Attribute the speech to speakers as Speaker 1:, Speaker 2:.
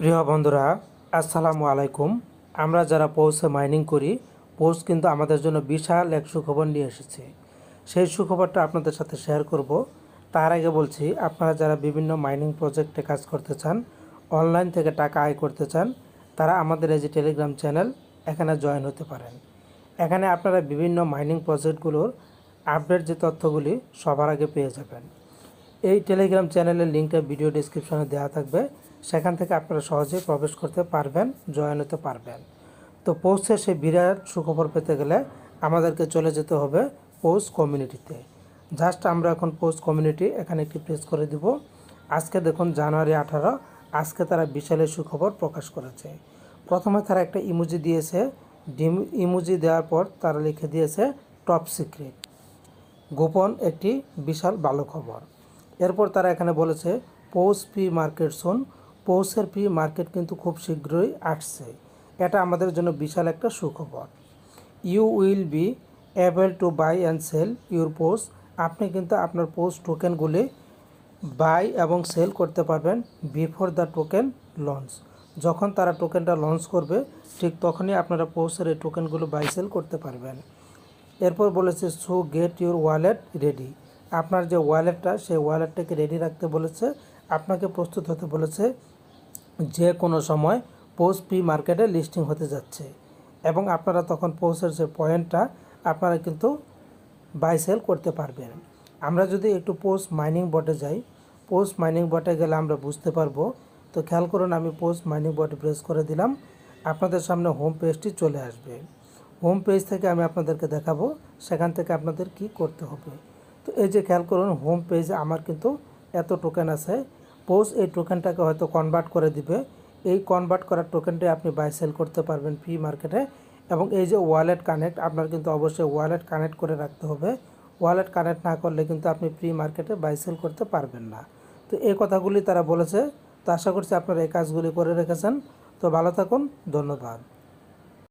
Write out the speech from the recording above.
Speaker 1: প্রিয় বন্ধুরা, আসসালামু আলাইকুম। আমরা যারা পৌষে মাইনিং করি, পৌষ কিন্তু আমাদের জন্য বিশাল এক সুখবর নিয়ে এসেছে। সেই সুখবরটা আপনাদের সাথে শেয়ার করব। তার আগে বলছি, আপনারা যারা বিভিন্ন মাইনিং প্রজেক্টে কাজ করতে চান, অনলাইন থেকে টাকা আয় করতে চান, তারা আমাদের এই যে টেলিগ্রাম চ্যানেল, এখানে জয়েন হতে পারেন। এখানে আপনারা বিভিন্ন মাইনিং প্রজেক্টগুলোর আপডেট যে তথ্যগুলি সবার আগে পেয়ে যাবেন। এই টেলিগ্রাম চ্যানেলের লিঙ্কটা ভিডিও ডেসক্রিপশনে দেওয়া থাকবে, সেখান থেকে আপনারা সহজেই প্রবেশ করতে পারবেন, জয়েন হতে পারবেন। তো পোস্টের সেই বিরাট সুখবর পেতে গেলে আমাদেরকে চলে যেতে হবে পোস্ট কমিউনিটিতে। জাস্ট আমরা এখন পোস্ট কমিউনিটি এখানে একটি প্রেস করে দিব। আজকে দেখুন জানুয়ারি 18, আজকে তারা বিশালের সুখবর প্রকাশ করেছে। প্রথমে তারা একটা ইমোজি দিয়েছে, ইমোজি দেওয়ার পর তারা লিখে দিয়েছে টপ সিক্রেট, গোপন একটি বিশাল ভালো খবর। এরপর তারা এখানে বলেছে পোস্ট প্রি মার্কেট সুন, পোস্টের প্রি মার্কেট কিন্তু খুব শীঘ্রই আসছে। এটা আমাদের জন্য বিশাল একটা সুখবর। You will be able to buy and sell your post, আপনি কিন্তু আপনার পোস্ট টোকেনগুলি বাই এবং সেল করতে পারবেন বিফোর দ্য টোকেন লঞ্চ। যখন তারা টোকেনটা লঞ্চ করবে, ঠিক তখনই আপনারা পোস্টের এই টোকেনগুলো বাই সেল করতে পারবেন। এরপর বলেছে so get your wallet ready, আপনার যে ওয়ালেটটা, সেই ওয়ালেটটাকে রেডি রাখতে বলেছে, আপনাকে প্রস্তুত হতে বলেছে। যে কোনো সময় পোস্ট প্রি মার্কেটে লিস্টিং হতে যাচ্ছে এবং আপনারা তখন পোস্টের যে পয়েন্টটা আপনারা কিন্তু বাই সেল করতে পারবেন। আমরা যদি একটু পোস্ট মাইনিং বটে যাই, পোস্ট মাইনিং বটে গেলে আমরা বুঝতে পারবো। তো খেয়াল করুন, আমি পোস্ট মাইনিং বটে প্রেস করে দিলাম, আপনাদের সামনে হোম পেজটি চলে আসবে। হোম পেজ থেকে আমি আপনাদেরকে দেখাবো সেখান থেকে আপনাদের কি করতে হবে। তো এই যে খেয়াল করুন, হোম পেজে আমার কিন্তু এত টোকেন আছে। পোস্ট এই টোকেনটাকে হয়তো কনভার্ট করে দিবে, এই কনভার্ট করার টোকেনটাই আপনি বাই সেল করতে পারবেন প্রি মার্কেটে। এবং এই যে ওয়ালেট কানেক্ট, আপনার কিন্তু অবশ্যই ওয়ালেট কানেক্ট করে রাখতে হবে। ওয়ালেট কানেক্ট না করলে কিন্তু আপনি প্রি মার্কেটে বাই সেল করতে পারবেন না। তো এই কথাগুলি তারা বলেছে। তো আশা করছি আপনারা এই কাজগুলি করে রেখেছেন। তো ভালো থাকুন, ধন্যবাদ।